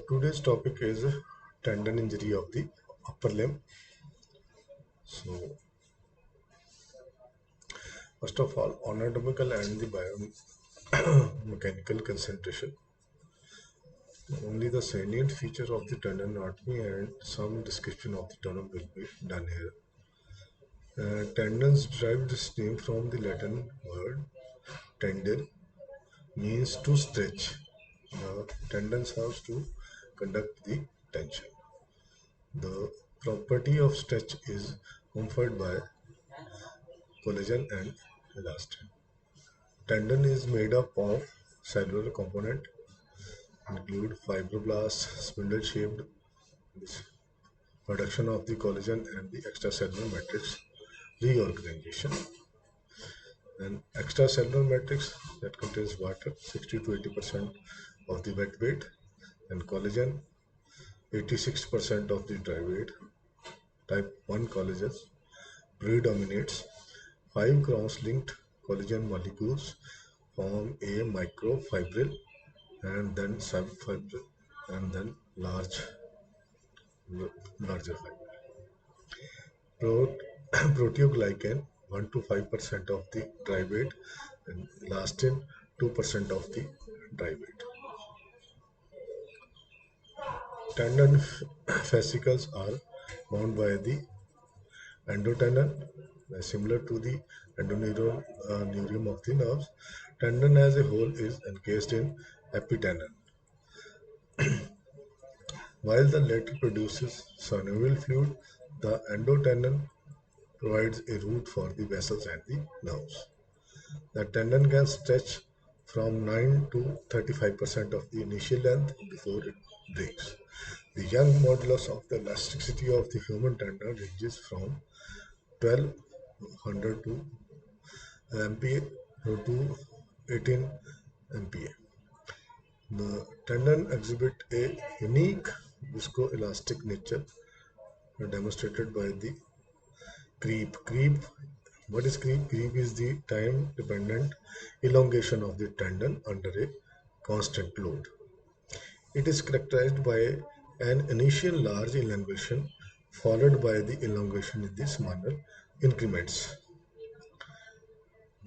Today's topic is tendon injury of the upper limb. So, first of all, anatomical and the biomechanical concentration. Only the salient feature of the tendon anatomy and some description of the tendon will be done here. Tendons derive this name from the Latin word tendere, means to stretch. The tendon serves to conduct the tension. The property of stretch is conferred by collagen and elastin. Tendon is made up of cellular component include fibroblasts, spindle-shaped production of the collagen and the extracellular matrix reorganization. And extracellular matrix that contains water 60 to 80% of the wet weight and collagen 86% of the dry weight. Type 1 collagen predominates. 5 cross-linked collagen molecules form a microfibril and then subfibril and then larger fiber. Proteoglycan 1 to 5% of the dry weight and elastin 2% of the dry weight. Tendon fascicles are bound by the endotendon, similar to the endoneurium of the nerves. Tendon as a whole is encased in epitendon, while the latter produces synovial fluid. The endotendon provides a route for the vessels and the nerves. The tendon can stretch from 9 to 35% of the initial length before it breaks. The Young modulus of the elasticity of the human tendon ranges from 1200 to MPa to 18 MPa. The tendon exhibit a unique viscoelastic nature demonstrated by the creep. What is creep? Creep is the time-dependent elongation of the tendon under a constant load. It is characterized by an initial large elongation followed by the elongation in the smaller increments.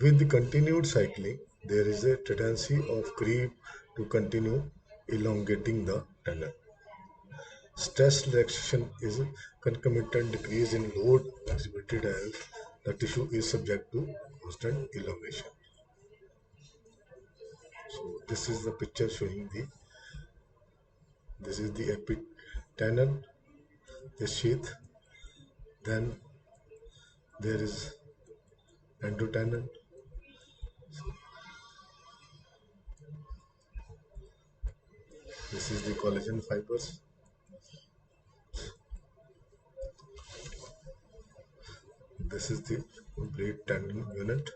With the continued cycling, there is a tendency of creep to continue elongating the tendon. Stress relaxation is a concomitant decrease in load exhibited as the tissue is subject to constant elongation. So this is the picture showing this is the epitendon, the sheath. Then there is endotendon. This is the collagen fibers. This is the complete tendon unit.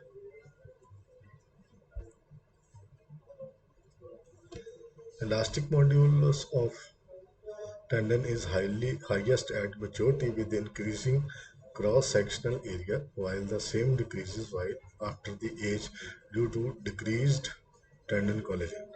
Elastic modulus of tendon is highest at maturity with increasing cross-sectional area, while the same decreases while after the age due to decreased tendon collagen,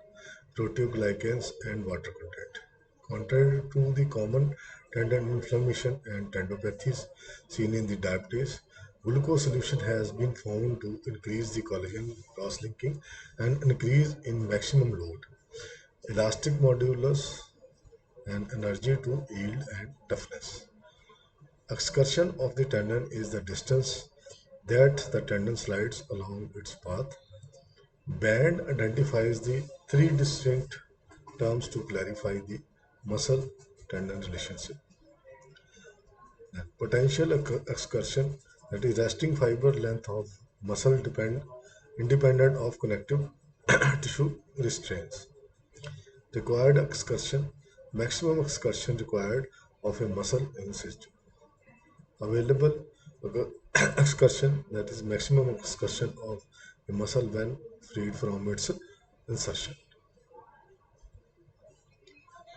proteoglycans, and water content. Contrary to the common tendon inflammation and tendinopathies seen in the diabetes, glucose solution has been found to increase the collagen cross-linking and increase in maximum load. Elastic modulus and energy to yield and toughness. Excursion of the tendon is the distance that the tendon slides along its path. Band identifies the three distinct terms to clarify the muscle tendon relationship. And potential excursion, that is resting fiber length of muscle independent of connective tissue restraints. Required excursion, maximum excursion required of a muscle in situ. Available excursion, that is maximum excursion of a muscle when freed from its insertion.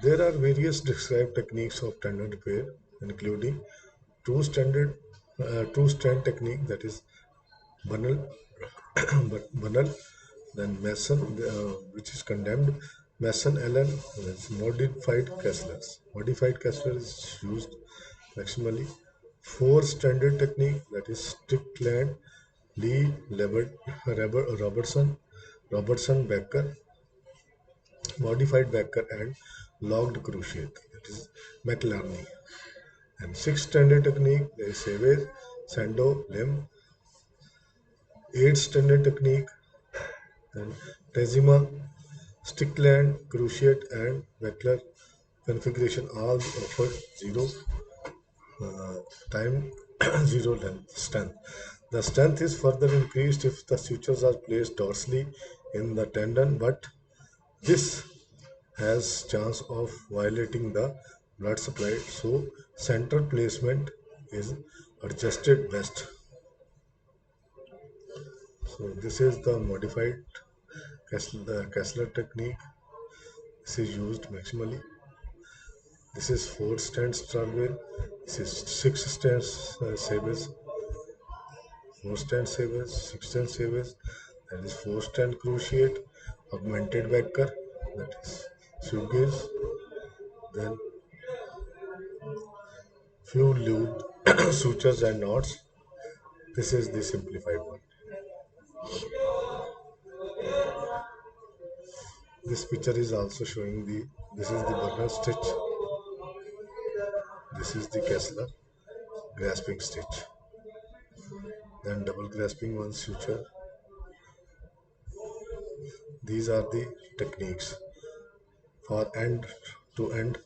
There are various described techniques of tendon repair, including true standard, true strand technique, that is Banal, Banal Then Mason, which is condemned, Mason Allen, is modified Kessler's. Modified Kessler is used maximally. Four standard technique, that is Strickland, Lee, Robertson, Becker, modified Becker, and logged cruciate, that is McLarney. And six standard technique, there is Savage, Sando, Lim. Eight standard technique, and Tezima, Strickland, Cruciate, and Beckler configuration all offer zero time, zero length strength. The strength is further increased if the sutures are placed dorsally in the tendon, but this has chance of violating the blood supply, so center placement is adjusted best. So this is the modified Kessler technique. This is used maximally. This is four stand Stralwell. This is six stand Sabres. Four stand Sabres, six stand Sabres. That is four stand Cruciate, augmented Becker. That is Sugaze. Then few lewd sutures and knots. This is the simplified one. This picture is also showing the. This is the Bernard stitch. This is the Kessler grasping stitch. Then double grasping one suture. These are the techniques for end-to-end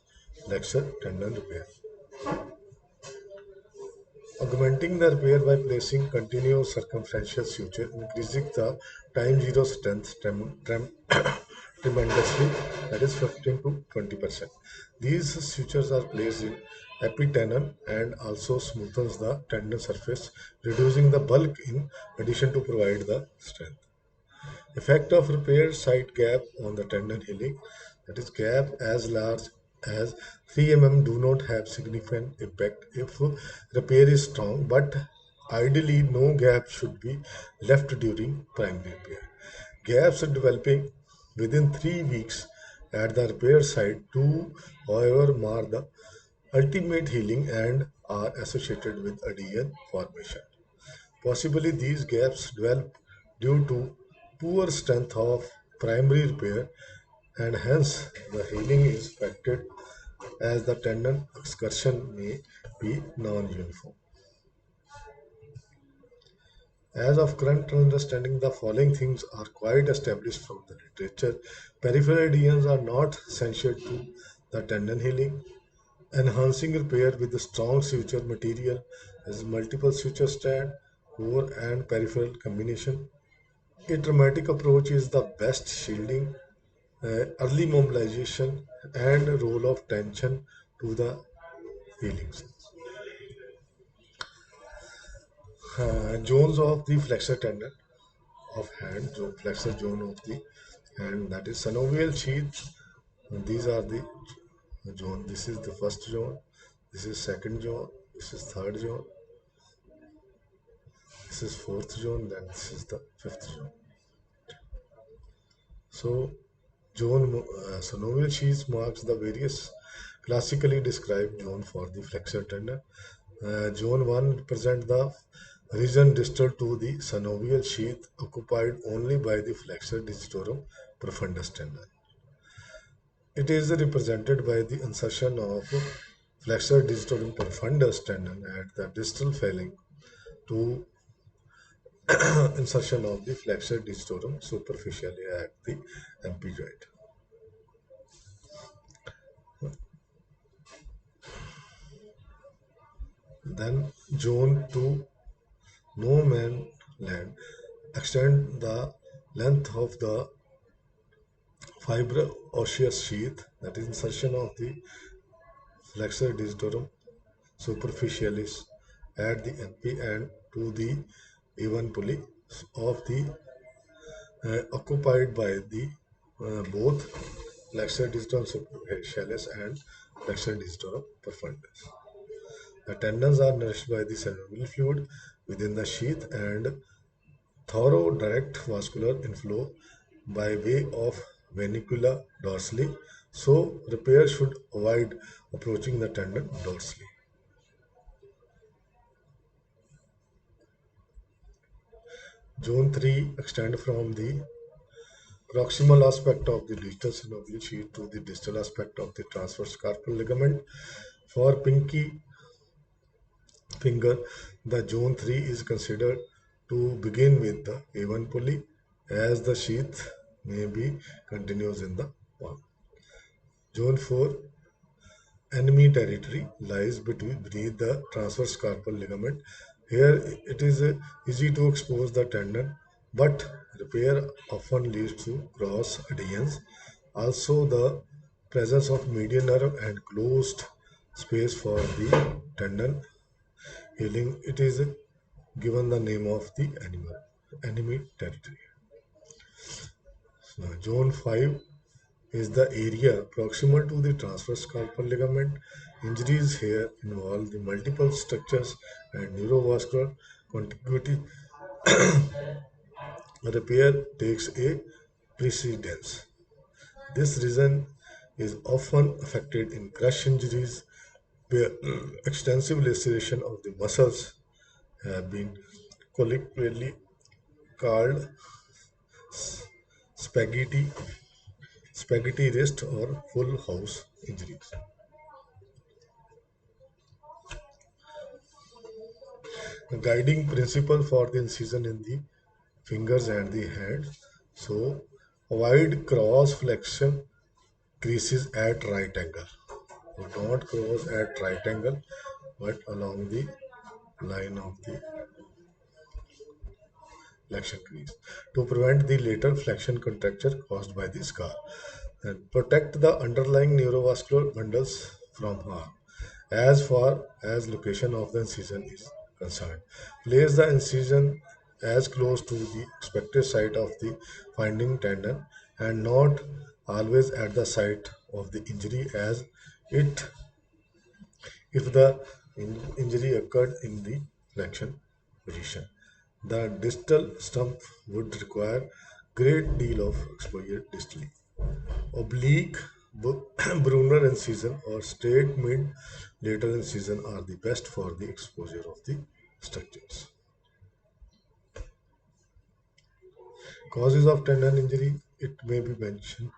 flexor tendon repair. Augmenting the repair by placing continuous circumferential suture increasing the time zero strength tremendously, that is 15 to 20%. These sutures are placed in epitendon and also smoothens the tendon surface, reducing the bulk in addition to provide the strength. Effect of repair site gap on the tendon healing, that is gap as large as 3 do not have significant impact if repair is strong, but ideally no gap should be left during primary repair. Gaps developing within 3 weeks at the repair site do however mar the ultimate healing and are associated with adhesion formation. Possibly these gaps develop due to poor strength of primary repair, and hence the healing is affected as the tendon excursion may be non-uniform. As of current understanding, the following things are quite established from the literature. Peripheral adhesions are not essential to the tendon healing. Enhancing repair with a strong suture material is multiple suture strand, core and peripheral combination. A dramatic approach is the best shielding, early mobilization, and role of tension to the healings. Zones of the flexor tendon of hand, flexor zone of the hand, that is synovial sheath. These are the zone. This is the first zone. This is second zone. This is third zone. This is fourth zone. Then this is the fifth zone. So synovial sheath marks the various classically described zone for the flexor tendon. Zone 1 represents the region distal to the synovial sheath occupied only by the flexor digitorum profundus tendon. It is represented by the insertion of flexor digitorum profundus tendon at the distal phalanx to insertion of the flexor digitorum superficially at the MP joint. Then zone 2, no man land, extend the length of the fibro-osseous sheath, that is insertion of the flexor digitorum superficialis at the MP and to the A1 pulley of the occupied by the both flexor digitorum superficialis and flexor digitorum profundus. The tendons are nourished by the synovial fluid within the sheath and thorough direct vascular inflow by way of vanicula dorsally, so repair should avoid approaching the tendon dorsally. Zone 3 extend from the proximal aspect of the distal synovial sheath to the distal aspect of the transverse carpal ligament. For pinky finger, the zone 3 is considered to begin with the A1 pulley as the sheath may be continuous in the palm. Zone 4 enemy territory lies beneath the transverse carpal ligament. Here it is easy to expose the tendon, but repair often leads to cross adhesions. Also, the presence of median nerve and closed space for the tendon healing, it is given the name of the enemy territory. So, zone 5 is the area proximal to the transverse carpal ligament. Injuries here involve the multiple structures and neurovascular contiguity. Repair takes a precedence. This region is often affected in crush injuries where extensive laceration of the muscles have been colloquially called spaghetti spaghetti wrist or full house injuries. The guiding principle for the incision in the fingers and the hands. So avoid cross flexion creases at right angle. So don't cross at right angle, but along the line of the flexion crease to prevent the later flexion contracture caused by the scar. And protect the underlying neurovascular bundles from harm. As far as location of the incision is concerned, place the incision as close to the expected site of the finding tendon and not always at the site of the injury as it if the injury occurred in the flexion position. The distal stump would require great deal of exposure distally. Oblique Brunner incision or straight mid lateral incision are the best for the exposure of the structures. Causes of tendon injury, it may be mentioned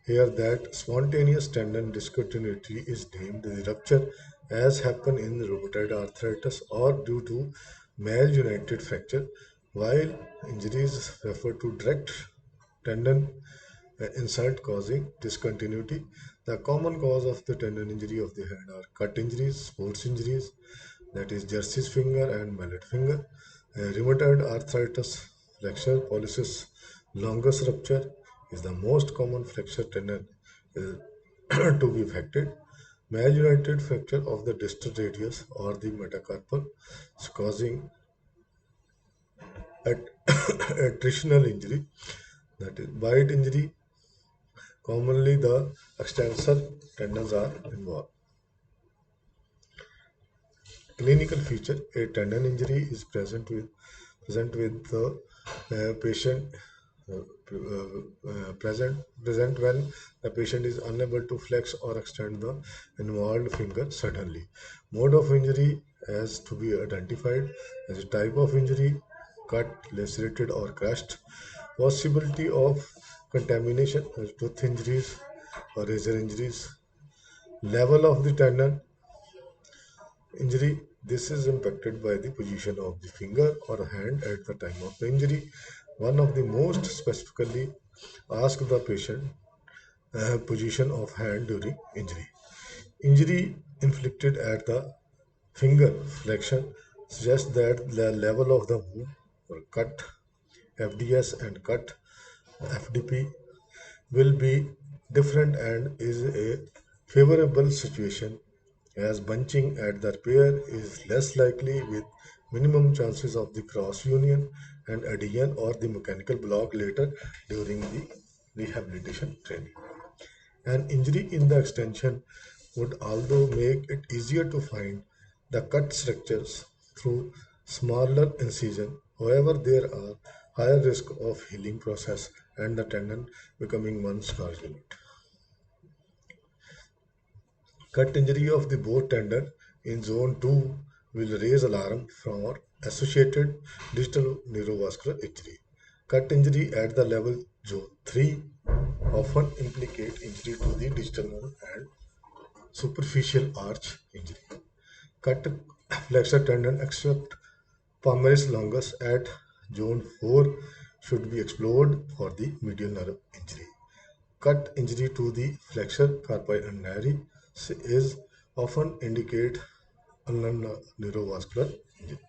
here that spontaneous tendon discontinuity is named the rupture as happen in rheumatoid arthritis or due to malunited fracture, while injuries refer to direct tendon insult causing discontinuity. The common cause of the tendon injury of the hand are cut injuries, sports injuries, that is Jersey's finger and mallet finger, rheumatoid arthritis, flexure pollicis longus rupture is the most common flexure tendon to be affected. Malunited fracture of the distal radius or the metacarpal is causing attritional injury, that is bite injury. Commonly, the extensor tendons are involved. Clinical feature: a tendon injury is present with the patient present when the patient is unable to flex or extend the involved finger suddenly. Mode of injury has to be identified as a type of injury, cut, lacerated or crushed, possibility of contamination, tooth injuries or razor injuries, level of the tendon injury. This is impacted by the position of the finger or hand at the time of the injury. One of the most specifically ask the patient position of hand during injury. Injury inflicted at the finger flexion suggests that the level of the wound or cut FDS and cut FDP will be different and is a favorable situation as bunching at the repair is less likely with minimum chances of the cross union and adhesion or the mechanical block later during the rehabilitation training. An injury in the extension would although make it easier to find the cut structures through smaller incision. However, there are higher risk of healing process and the tendon becoming one scar unit. Cut injury of the both tendon in zone 2 will raise alarm for associated distal neurovascular injury. Cut injury at the level zone 3 often implicate injury to the distal nerve and superficial arch injury. Cut flexor tendon except palmaris longus at zone 4 should be explored for the medial nerve injury. Cut injury to the flexor carpi ulnari is often indicate ulnar neurovascular injury.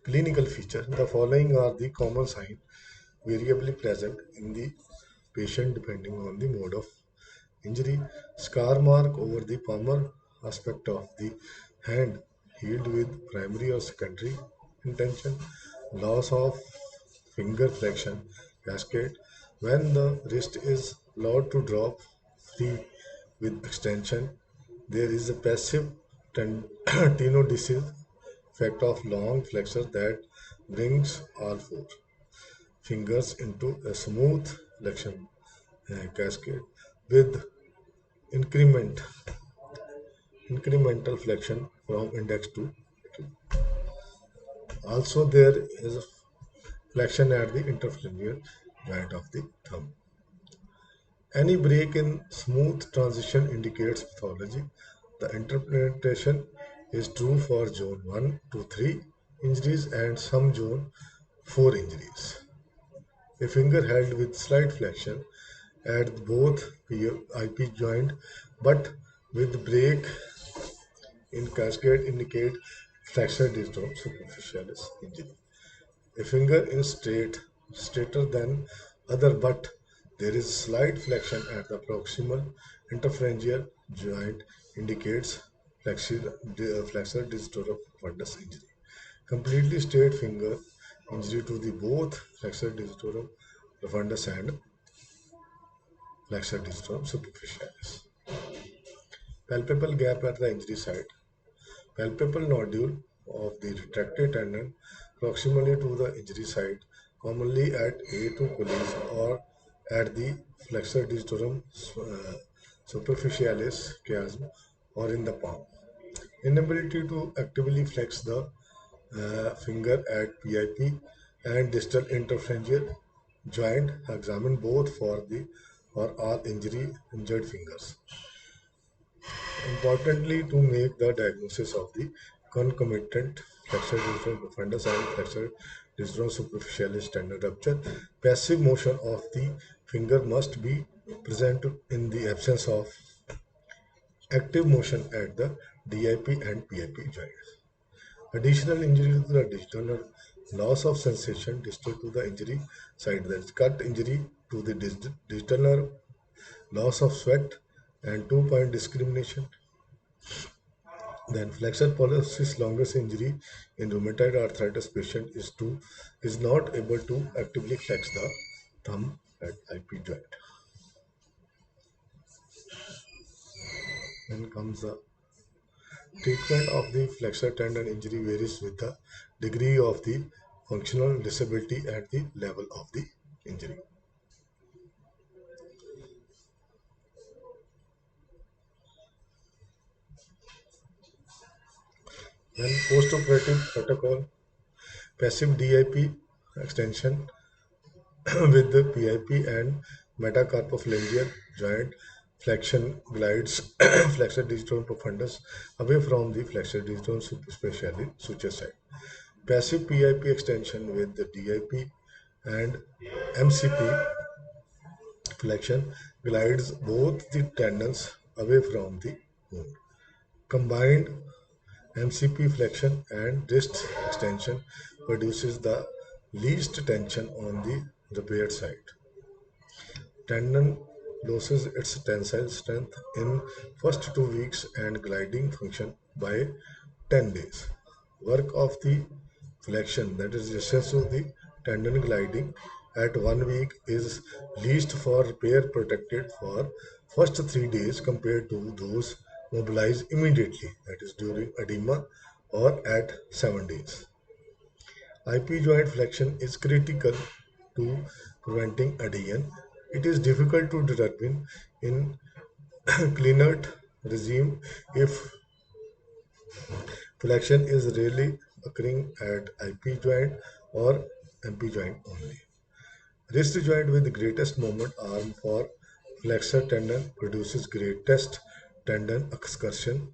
Clinical feature. The following are the common signs variably present in the patient depending on the mode of injury. Scar mark over the palmar aspect of the hand healed with primary or secondary intention. Loss of finger flexion cascade when the wrist is allowed to drop free with extension. There is a passive tenodesis effect of long flexor that brings all four fingers into a smooth flexion cascade with increment incremental flexion from index to middle. Also, there is a flexion at the interphalangeal joint of the thumb. Any break in smooth transition indicates pathology. The interpretation is true for zone 1 to 3 injuries and some zone 4 injuries. A finger held with slight flexion at both IP joint but with break in cascade indicate flexor distal superficialis injury. A finger in straighter than other but there is slight flexion at the proximal interphalangeal joint indicates flexor distal fundus injury. Completely straight finger injury to the both flexor distal fundus and flexor distal superficialis. Palpable gap at the injury site. Palpable nodule of the retracted tendon proximally to the injury site, commonly at A2 Achilles or at the flexor digitorum superficialis chiasm or in the palm. Inability to actively flex the finger at PIP and distal interphalangeal joint. Examine both for the or all injured fingers. Importantly, to make the diagnosis of the concomitant flexor digital profundus and flexor digital superficialis tendon rupture, passive motion of the finger must be present in the absence of active motion at the DIP and PIP joints. Additional injury to the digital nerve, loss of sensation distal to the injury site, that is cut injury to the digital nerve, loss of sweat, and 2-point discrimination. Then flexor pollicis longus injury in rheumatoid arthritis patient is not able to actively flex the thumb at IP joint. Then comes the treatment of the flexor tendon injury varies with the degree of the functional disability at the level of the injury. Then postoperative protocol, passive DIP extension with the PIP and metacarpophalangeal joint flexion glides flexor digital profundus away from the flexor digital superficially suture side. Passive PIP extension with the DIP and MCP flexion glides both the tendons away from the wound. Combined MCP flexion and wrist extension produces the least tension on the repaired side. Tendon loses its tensile strength in first 2 weeks and gliding function by 10 days. Work of the flexion, that is resistance to the tendon gliding at 1 week is least for repair protected for first 3 days compared to those mobilized immediately, that is during edema or at 7 days. IP joint flexion is critical to preventing adhesion. It is difficult to determine in cleanert regime if flexion is really occurring at IP joint or MP joint only. Wrist joint with greatest moment arm for flexor tendon produces greatest tendon excursion.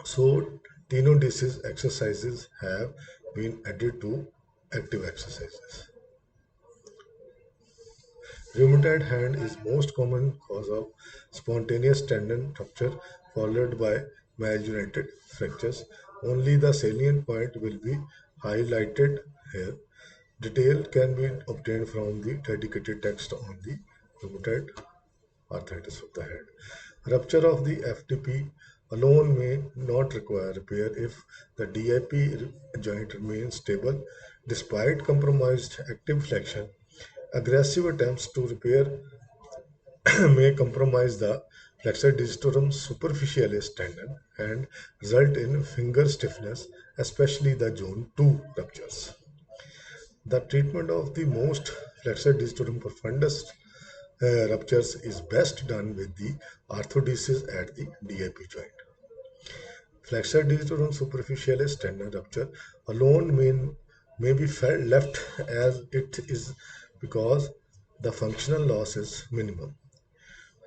So tenodesis exercises have been added to active exercises. Rheumatoid hand is most common cause of spontaneous tendon rupture followed by malunited fractures. Only the salient point will be highlighted here. Detail can be obtained from the dedicated text on the rheumatoid arthritis of the hand. Rupture of the FTP alone may not require repair if the DIP joint remains stable despite compromised active flexion. Aggressive attempts to repair may compromise the flexor digitorum superficialis tendon and result in finger stiffness, especially the zone 2 ruptures. The treatment of the most flexor digitorum profundus ruptures is best done with the orthodesis at the DIP joint. Flexor digitorum superficialis tendon rupture alone may be left as it is because the functional loss is minimal.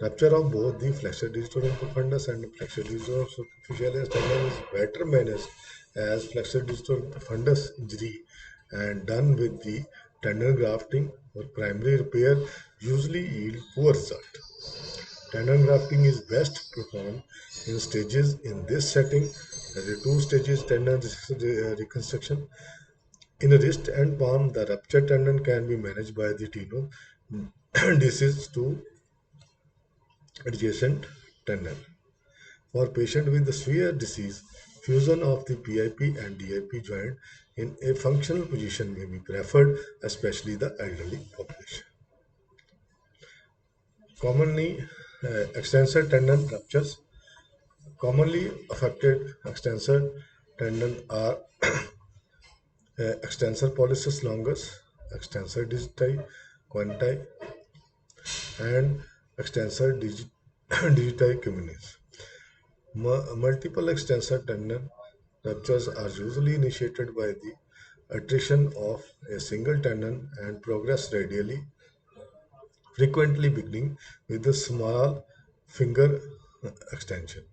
Rupture of both the flexor digitorum profundus and flexor digitorum superficialis tendon is better managed as flexor digitorum profundus injury and done with the tendon grafting or primary repair usually yield poor result. Tendon grafting is best performed in stages. In this setting, there are two stages tendon reconstruction. In a wrist and palm, the ruptured tendon can be managed by the tenodesis to adjacent tendon. For patient with the severe disease, fusion of the PIP and DIP joint in a functional position may be preferred, especially the elderly population. Commonly, extensor tendon ruptures. Commonly affected extensor tendon are extensor pollicis longus, extensor digiti, quanti, and extensor digiti communis. Multiple extensor tendon ruptures are usually initiated by the attrition of a single tendon and progress radially, frequently beginning with the small finger extension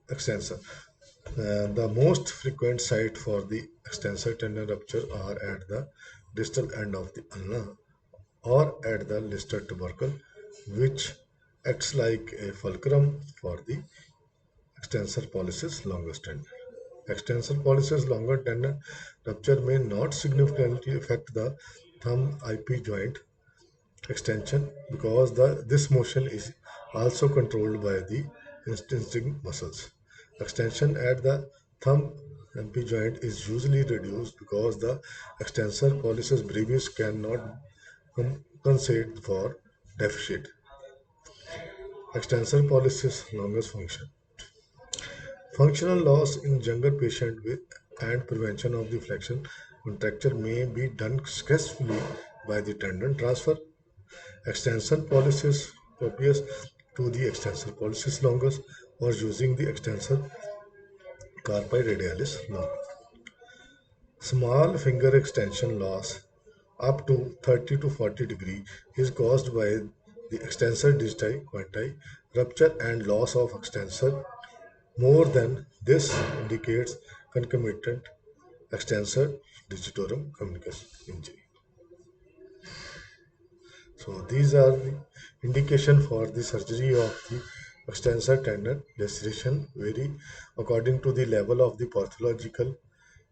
extensor. The most frequent site for the extensor tendon rupture are at the distal end of the ulna or at the listed tubercle, which acts like a fulcrum for the extensor pollicis longus tendon. Extensor pollicis longus tendon rupture may not significantly affect the thumb IP joint extension because this motion is also controlled by the intrinsic muscles. Extension at the thumb MP joint is usually reduced because the extensor pollicis brevis cannot compensate for deficit. Extensor pollicis longus function. Functional loss in younger patient with and prevention of the flexion contracture may be done successfully by the tendon transfer extensor pollicis copious to the extensor pollicis longus or using the extensor carpi radialis longus. Small finger extension loss up to 30 to 40 degree is caused by the extensor digiti quanti rupture and loss of extensor. More than this indicates concomitant extensor digitorum communicus injury. So these are the indication for the surgery of the extensor tendon. Destination vary according to the level of the pathological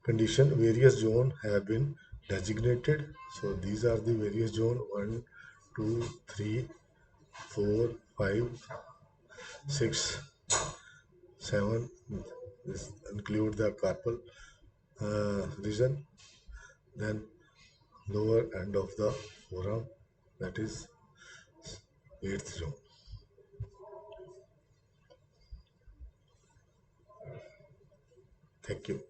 condition. Various zones have been designated. So these are the various zone 1, 2, 3, 4, 5, 6, 7. This include the carpal region. Then lower end of the forearm, that is eighth zone. Thank you.